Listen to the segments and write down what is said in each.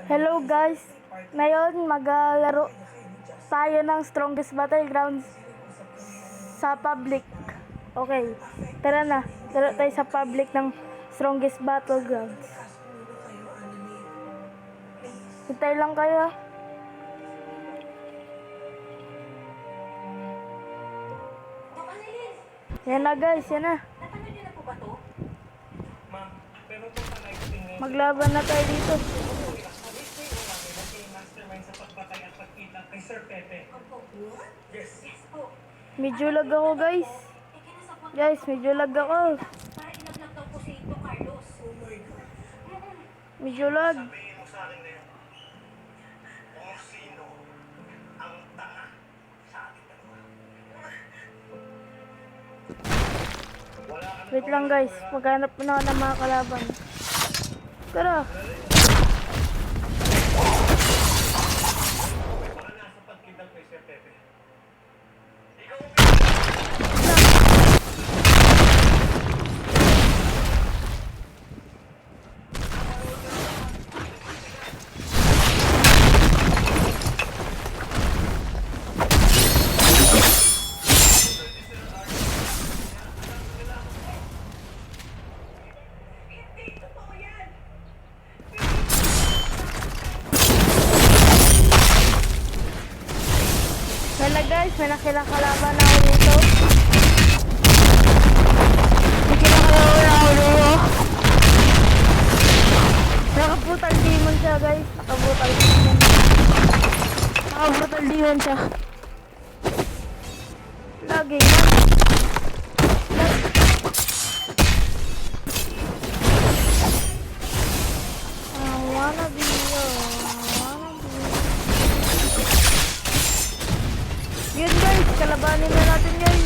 Hello guys, ngayon maglalaro tayo ng Strongest Battlegrounds sa public. Okay, tara na, laro tayo sa public ng Strongest Battlegrounds. Hintay lang kayo. Yan na guys, yan na. Maglaban na tayo dito. Medyo lag ako guys. Guys, medyo lag ako. Medyo lag. Wait lang guys, maghanap na ako ng mga kalaban. Tara. Wala guys, may nakilakalaban ako dito. May kinakalaban ako dito. Nakabutal demon siya guys. Nakabutal demon siya. Lagi na. Yun guys, kalabanin na natin guys.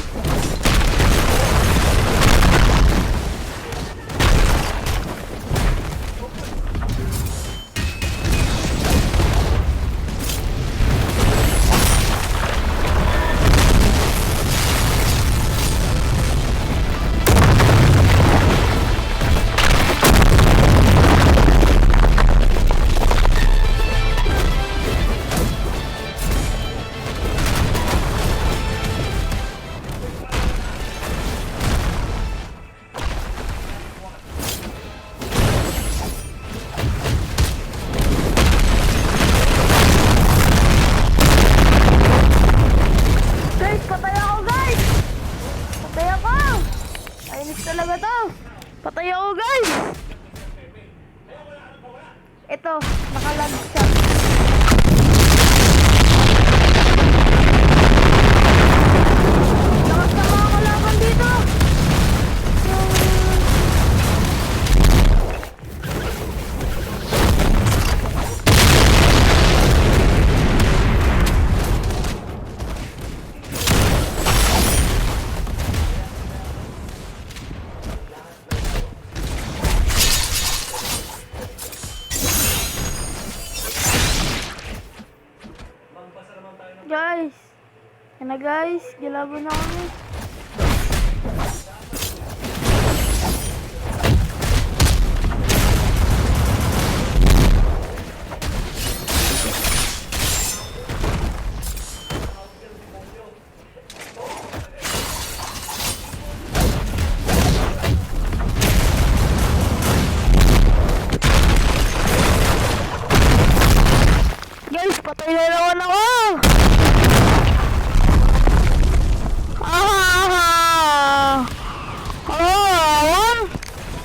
Talaga to. Patay ako guys. Ito, nakalag siya. Lakas na mga kalaban dito. Guys, yan na guys, gilaban na kami. Guys, patay na naman ako.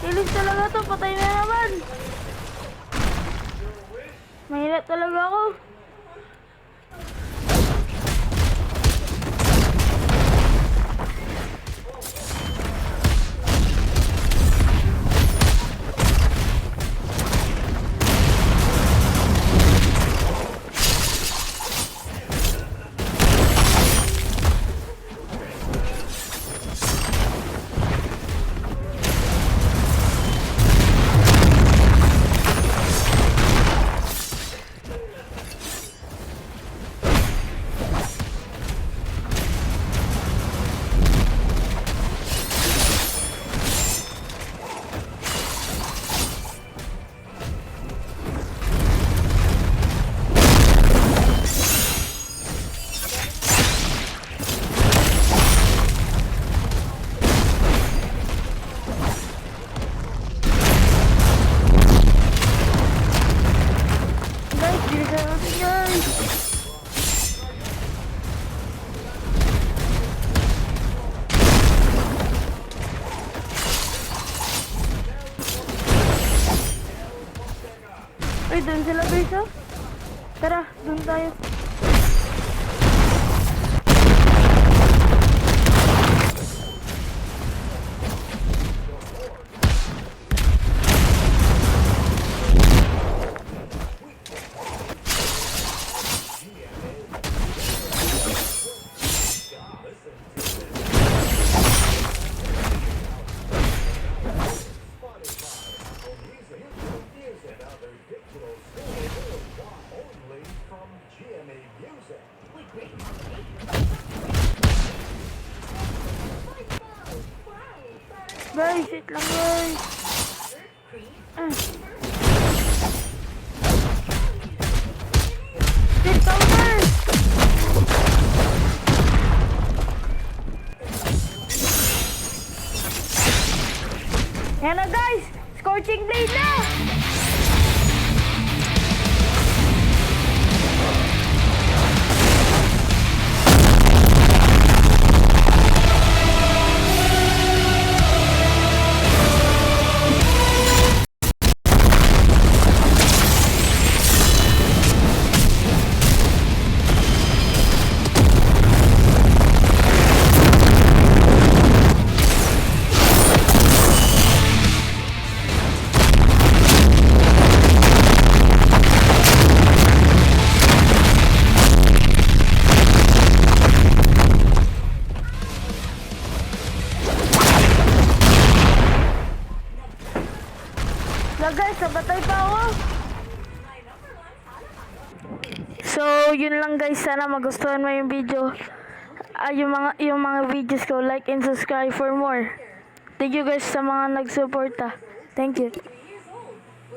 Ilis talaga to, patay na naman. Mahirap talaga ako. Uy, dun sila guys, oh. Tara, dun tayo. Guys, wait lang guys. Wait, counter! Yan na guys! Scorching blade na! Guys, nabatay pa ako. So, yun lang guys. Sana magustuhan mo yung video. Yung mga videos ko. Like and subscribe for more. Thank you guys sa mga nagsuporta. Thank you.